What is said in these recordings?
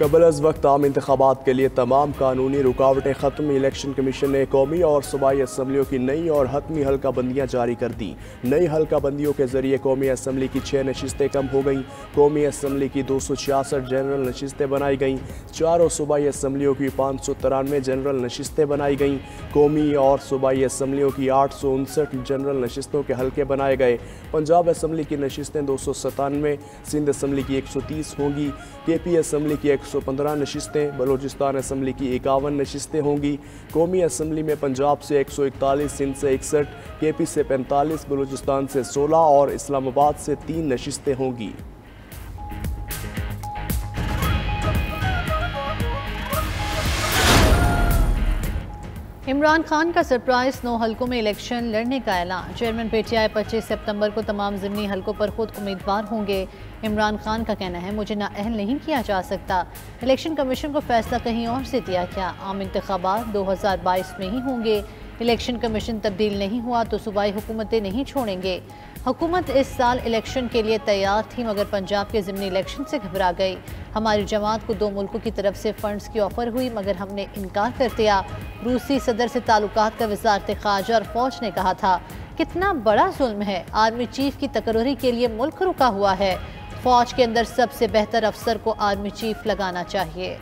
कबल अज़ वक्त आम इंतखाबात के लिए तमाम कानूनी रुकावटें ख़त्म। इलेक्शन कमीशन ने कौमी और सूबाई असम्बलियों की नई और हतमी हल्का बंदियाँ जारी कर दी। नई हल्का बंदियों के जरिए कौमी असम्बली की 6 नशिस्तें कम हो गईं। कौमी असम्बली की 266 जनरल नशिस्तें बनाई गईं। 4 सूबाई असम्बलियों की 593 जनरल नशिस्तें बनाई गईं। कौमी और सूबाई असम्बलियों की 859 जनरल नशिस्तों के हल्के बनाए गए। पंजाब असम्बली की नशिस्तें 297, सिंध असम्बली की 130 होंगी। KP असम्बली की 115 नशिस्तें, बलूचिस्तान असम्बली की 51 नशिस्तें होंगी। कौमी असम्बली में पंजाब से 141, सिंध से 61, KP से 45, बलूचिस्तान से 16 और इस्लामाबाद से 3 नशिस्तें होंगी। इमरान खान का सरप्राइज 9 हलकों में इलेक्शन लड़ने का ऐलान। चेयरमैन PTI 25 सितंबर को तमाम ज़िमनी हलकों पर खुद उम्मीदवार होंगे। इमरान खान का कहना है, मुझे नाअहल नहीं किया जा सकता। इलेक्शन कमीशन को फैसला कहीं और से दिया क्या? आम इंतखाबात 2022 में ही होंगे। इलेक्शन कमीशन तब्दील नहीं हुआ तो सूबाई हुकूमतें नहीं छोड़ेंगे। हुकूमत इस साल इलेक्शन के लिए तैयार थी मगर पंजाब के ज़िमनी इलेक्शन से घबरा गई। हमारी जमात को 2 मुल्कों की तरफ से फंड्स की ऑफ़र हुई मगर हमने इनकार कर दिया। रूसी सदर से ताल्लुकात का वज़ारत ख़ारजा और फ़ौज ने कहा था, कितना बड़ा जुल्म है, आर्मी चीफ की तकर्री के लिए मुल्क रुका हुआ है। फ़ौज के अंदर सबसे बेहतर अफसर को आर्मी चीफ लगाना चाहिए।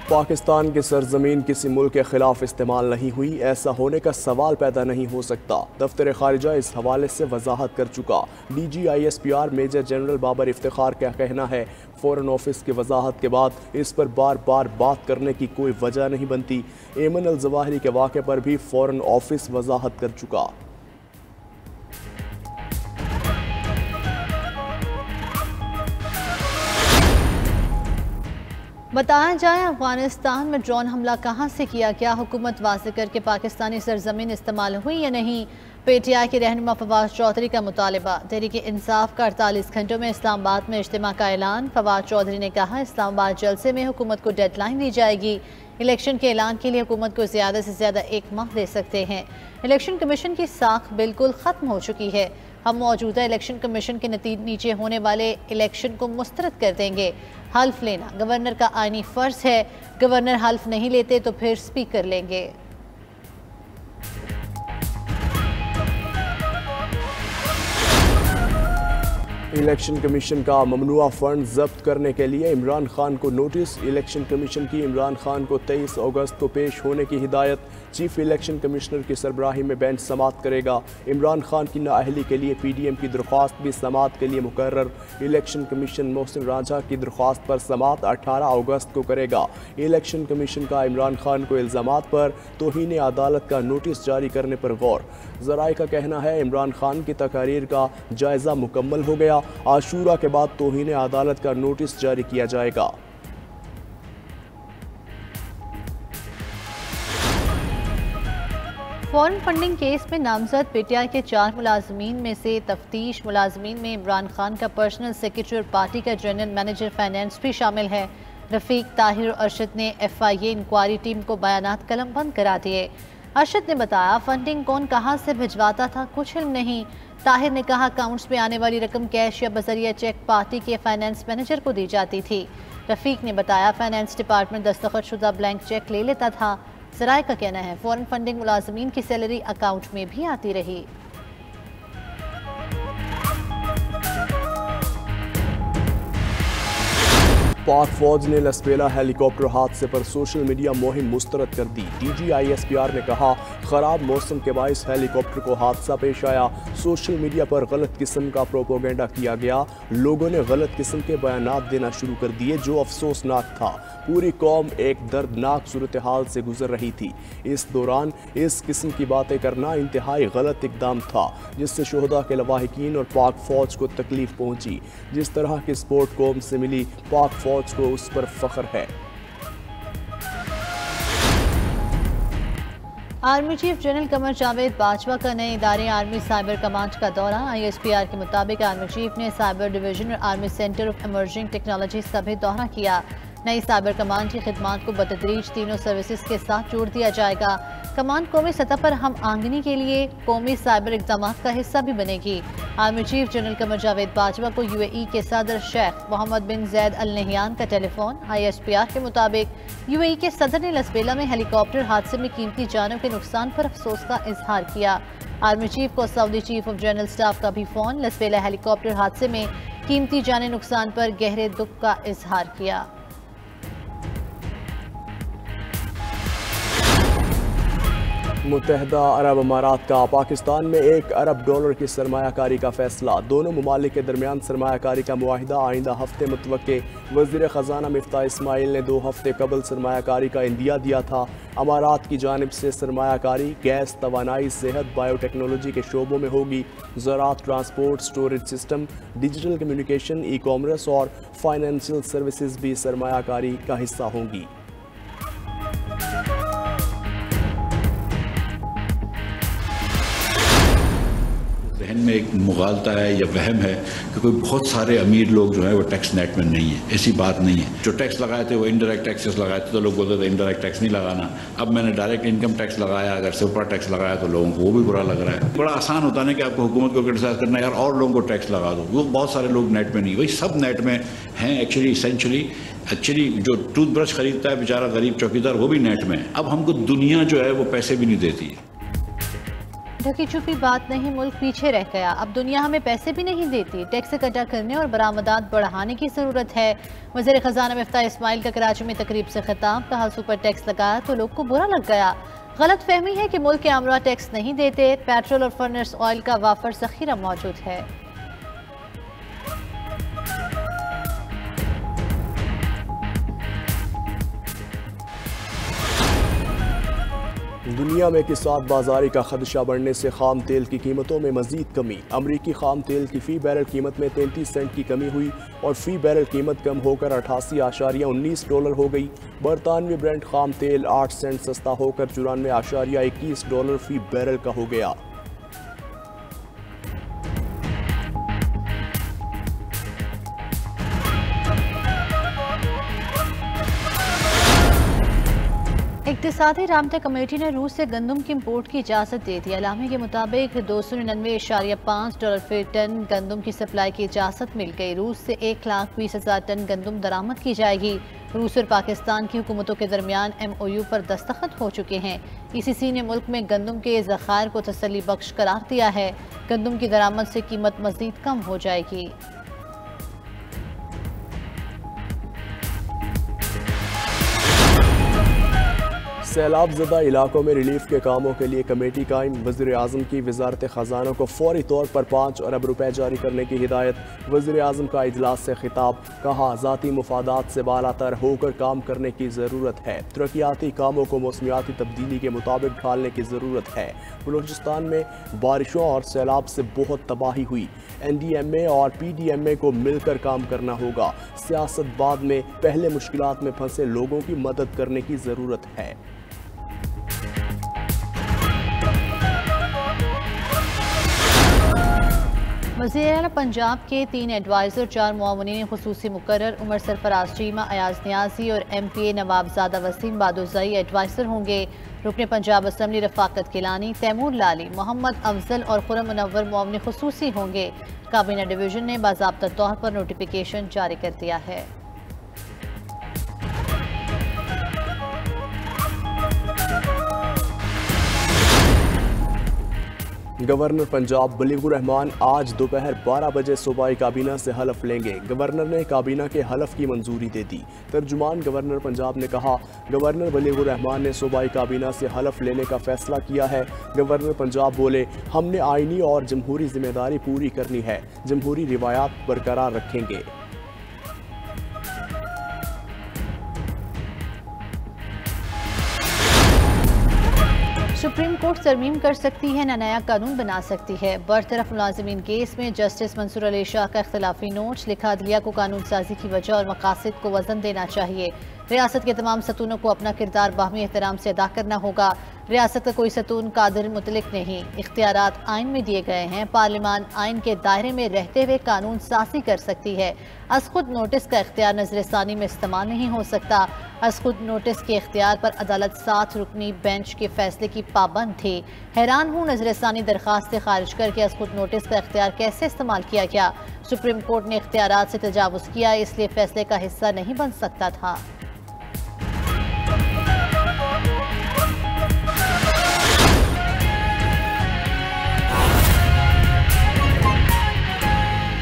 पाकिस्तान की सरजमीन किसी मुल्क के खिलाफ इस्तेमाल नहीं हुई, ऐसा होने का सवाल पैदा नहीं हो सकता। दफ्तर खारिजा इस हवाले से वजाहत कर चुका। DG ISPR major general Babar Iftikhar का कहना है, फ़ॉरेन ऑफिस की वजाहत के बाद इस पर बार बार बात करने की कोई वजह नहीं बनती। एमन अल जवाहिरी के वाक़े पर भी फ़ॉरेन ऑफिस वजाहत कर चुका। बताया जाए अफगानिस्तान में ड्रोन हमला कहां से किया गया, हुकूमत वाज़ेह करके पाकिस्तानी सरजमीन इस्तेमाल हुई या नहीं। PTI के रहनुमा फवाद चौधरी का मुतालबा। तहरीक इंसाफ का 48 घंटों में इस्लामाबाद में इज्तिमा का ऐलान। फवाद चौधरी ने कहा, इस्लामाबाद जलसे में हुकूमत को डेडलाइन दी जाएगी। इलेक्शन के ऐलान के लिए हुकूमत को ज़्यादा से ज़्यादा 1 माह दे सकते हैं। इलेक्शन कमीशन की साख बिल्कुल ख़त्म हो चुकी है। हम मौजूदा इलेक्शन कमीशन के नीचे होने वाले इलेक्शन को मुस्तरद कर देंगे। हल्फ लेना गवर्नर का आईनी फ़र्ज है। गवर्नर हल्फ नहीं लेते तो फिर स्पीकर लेंगे। इलेक्शन कमीशन का ममनुआ फंड जब्त करने के लिए इमरान खान को नोटिस। इलेक्शन कमीशन की इमरान खान को 23 अगस्त को पेश होने की हिदायत। चीफ इलेक्शन कमिश्नर की सरबराही में बेंच समाअत करेगा। इमरान खान की नाअहली के लिए PDM की दरख्वास्त भी समाअत के लिए मुकर्रर। इलेक्शन कमीशन मोहसिन राजा की दरख्वास्त पर समाअत 18 अगस्त को करेगा। इलेक्शन कमीशन का इमरान खान को इल्ज़ामात पर तौहीन अदालत का नोटिस जारी करने पर गौर। ज़राए का कहना है, इमरान खान की तकारीर का जायज़ा मुकम्मल हो गया। आशूरा के बाद तौहीन अदालत का नोटिस जारी किया जाएगा। फॉरेन फंडिंग केस में नामजद PTI के 4 मुलाजमीन में से तफ्तीश मुलाजमीन में इमरान खान का पर्सनल सेक्रेटरी और पार्टी का जनरल मैनेजर फाइनेंस भी शामिल है। रफीक, ताहिर और अरशद ने FIA इंक्वायरी टीम को बयानात कलम बंद करा दिए। अरशद ने बताया, फंडिंग कौन कहां से भिजवाता था कुछ इल्म नहीं। ताहिर ने कहा, अकाउंट्स में आने वाली रकम कैश या बजरिया चेक पार्टी के फाइनेंस मैनेजर को दी जाती थी। रफीक ने बताया, फाइनेंस डिपार्टमेंट दस्तखतशुदा ब्लैंक चेक ले लेता था। ज़राए का कहना है, फॉरेन फंडिंग मुलाजमीन की सैलरी अकाउंट में भी आती रही। पाक फौज ने लसपेला हेलीकॉप्टर हादसे पर सोशल मीडिया मुहिम मुस्तरद कर दी। DG ISPR ने कहा, खराब मौसम के बाइस हेलीकॉप्टर को हादसा पेश आया। सोशल मीडिया पर गलत किस्म का प्रोपोगेंडा किया गया। लोगों ने गलत किस्म के बयानात देना शुरू कर दिए जो अफसोसनाक था। पूरी कौम एक दर्दनाक सूरत हाल से गुजर रही थी। इस दौरान इस किस्म की बातें करना इंतहाई गलत इकदाम था जिससे शोहदा के लवाहिकीन और पाक फौज को तकलीफ पहुंची। जिस तरह की सपोर्ट कौम से मिली, पाक फौज को उस पर फख्र है। Army chief general Qamar Javed Bajwa का नए इदारे आर्मी साइबर कमांड का दौरा। ISPR के मुताबिक आर्मी चीफ ने साइबर डिवीजन और army centre of emerging technologies का भी दौरा किया। नई साइबर कमांड की खिदमात को बतदरीज तीनों सर्विसेज के साथ जोड़ दिया जाएगा। कमांड कौमी सतह पर हम आंगनी के लिए कौमी साइबर इक़दामात का हिस्सा भी बनेगी। Army chief general Qamar Javed Bajwa को UAE के सदर शेख मोहम्मद बिन जैद अल नहयान का टेलीफोन। ISPR के मुताबिक UAE के सदर ने लसबेला में हेलीकॉप्टर हादसे में कीमती जानों के नुकसान पर अफसोस का इजहार किया। आर्मी चीफ को Saudi chief of general staff का भी फोन। लसबेला हेलीकॉप्टर हादसे में कीमती जाने नुकसान पर गहरे दुख का इजहार किया। मुत्तहदा अरब अमारात का पाकिस्तान में $1 अरब की सरमायाकारी का फैसला। दोनों ममालिक के दरमियान सरमायाकारी का मुआहिदा आइंदा हफ्ते मुतवक्के। वज़ीर ख़जाना मिफ्ताह इस्माइल ने 2 हफ्ते कबल सरमायाकारी का इंदिया दिया था। अमारात की जानिब से सरमायाकारी गैस, तवानाई, सेहत, बायोटेक्नोलॉजी के शोबों में होगी। ज़राअत, transport, storage system, digital communication, ecommerce और फाइनेंशियल सर्विसेज भी सरमायाकारी का हिस्सा होंगी। जहन में एक मुगालता है या वहम है कि कोई बहुत सारे अमीर लोग जो है वो टैक्स नेट में नहीं है। ऐसी बात नहीं है। जो टैक्स लगाए थे वो इनडायरेक्ट टैक्सेस लगाए थे तो लोग बोलते थे इनडायरेक्ट टैक्स नहीं लगाना। अब मैंने डायरेक्ट इनकम टैक्स लगाया, अगर सुपर टैक्स लगाया तो लोगों को वो भी बुरा लग रहा है। बड़ा आसान होता है ना कि आपको हुकूमत को क्रिटिसाइज करना, यार और लोगों को टैक्स लगा दो। वो बहुत सारे लोग नेट में नहीं, वही सब नेट में हैं। एक्चुअली जो टूथब्रश खरीदता है बेचारा गरीब चौकीदार, वो भी नेट में है। अब हमको दुनिया जो है वो पैसे भी नहीं देती है। ढकी छुपी बात नहीं, मुल्क पीछे रह गया। अब दुनिया हमें पैसे भी नहीं देती। टैक्स इकट्ठा करने और बरामदात बढ़ाने की ज़रूरत है। वज़ीर ख़जाना मिफ्ताह इस्माइल का कराची में तकरीब से खिताब। कहा सुपर टैक्स लगाया तो लोग को बुरा लग गया। गलत फहमी है कि मुल्क के अमरा टैक्स नहीं देते। पेट्रोल और फर्नेस ऑयल का वाफर ज़ख़ीरा मौजूद है। दुनिया में किसात बाजारी का खदशा बढ़ने से खाम तेल की कीमतों में मजीद कमी। अमरीकी खाम तेल की फ़ी बैरल कीमत में 33 सेंट की कमी हुई और फ़ी बैरल कीमत कम होकर $88.19 हो गई। बरतानवी ब्रेंट खाम तेल 8 सेंट सस्ता होकर $94.21 फ़ी बैरल का हो गया। इक़्तिसादी राब्ता कमेटी ने रूस से गंदम की इम्पोर्ट की इजाज़त दे दी। अलामे के मुताबिक $299.5 फी टन गंदम की सप्लाई की इजाज़त मिल गई। रूस से 1,20,000 टन गंदम दरामद की जाएगी। रूस और पाकिस्तान की हुकूमतों के दरमियान MOU पर दस्तखत हो चुके हैं। ECC ने मुल्क में गंदम के ज़खायर को तसल्ली बख्श करार दिया है। गंदम की दरामद से कीमत मज़ीद कम हो जाएगी। सैलाब ज़दा इलाकों में रिलीफ के कामों के लिए कमेटी कायम। वज़ीर आज़म की वज़ारत ख़जाना को फौरी तौर पर $5 अरब जारी करने की हिदायत। वज़ीर आज़म का इजलास से खिताब। कहा ज़ाती मुफादात से बालातर होकर काम करने की ज़रूरत है। तरक्याती कामों को मौसमियाती तब्दीली के मुताबिक ढालने की ज़रूरत है। बलूचिस्तान में बारिशों और सैलाब से बहुत तबाही हुई। NDMA और PDMA को मिलकर काम करना होगा। सियासत बाद में, पहले मुश्किलात में फंसे लोगों की मदद करने की ज़रूरत है। वज़ीर पंजाब के 3 एडवाइज़र, 4 मुआवनीन खुसूसी मुकर्रर उमर सरफराज चीमा, अयाज नियाजी और MPA नवाबजादा वसीम बादोज़ई एडवाइज़र होंगे। रुकन पंजाब असम्बली रफ़ाकत किलानी, तैमूर लाली, मोहम्मद अफजल और खुरम मुनव्वर मुआवनी खुसूसी होंगे। काबीना डिवीज़न ने बाज़ाब्ता तौर पर नोटिफिकेशन जारी कर दिया है। गवर्नर पंजाब बलीगुर रहमान आज दोपहर 12 बजे सूबाई काबीना से हलफ लेंगे। गवर्नर ने काबीना के हलफ की मंजूरी दे दी। तर्जुमान गवर्नर पंजाब ने कहा, गवर्नर बलीगुर रहमान ने सूबाई काबीना से हलफ लेने का फैसला किया है। गवर्नर पंजाब बोले, हमने आईनी और जमहूरी जिम्मेदारी पूरी करनी है, जमहूरी रिवायात बरकरार रखेंगे। सुप्रीम कोर्ट तरमीम कर सकती है, न नया कानून बना सकती है। बरतरफ मुलाजिमीन केस में जस्टिस मंसूर अली शाह का इख्तिलाफी नोट। लिखा, अदलिया को कानून साजी की वजह और मकासद को वजन देना चाहिए। रियासत के तमाम सतूनों को अपना किरदार बाहमी एहतराम से अदा करना होगा। रियासत का कोई सतून कादिर मुतलिक नहीं, इख्तियारात आइन में दिए गए हैं। पार्लियामान आइन के दायरे में रहते हुए कानून साजी कर सकती है। अज खुद नोटिस का इख्तियार नजरसानी में इस्तेमाल नहीं हो सकता। अज खुद नोटिस के इख्तियार पर अदालत 7 रुकनी बेंच के फैसले की पाबंद थी। हैरान हूँ नजरसानी दरखास्त खारिज करके अज खुद नोटिस का इख्तियार कैसे इस्तेमाल किया गया। सुप्रीम कोर्ट ने इख्तियारात से तजावुज़ किया, इसलिए फैसले का हिस्सा नहीं बन सकता था।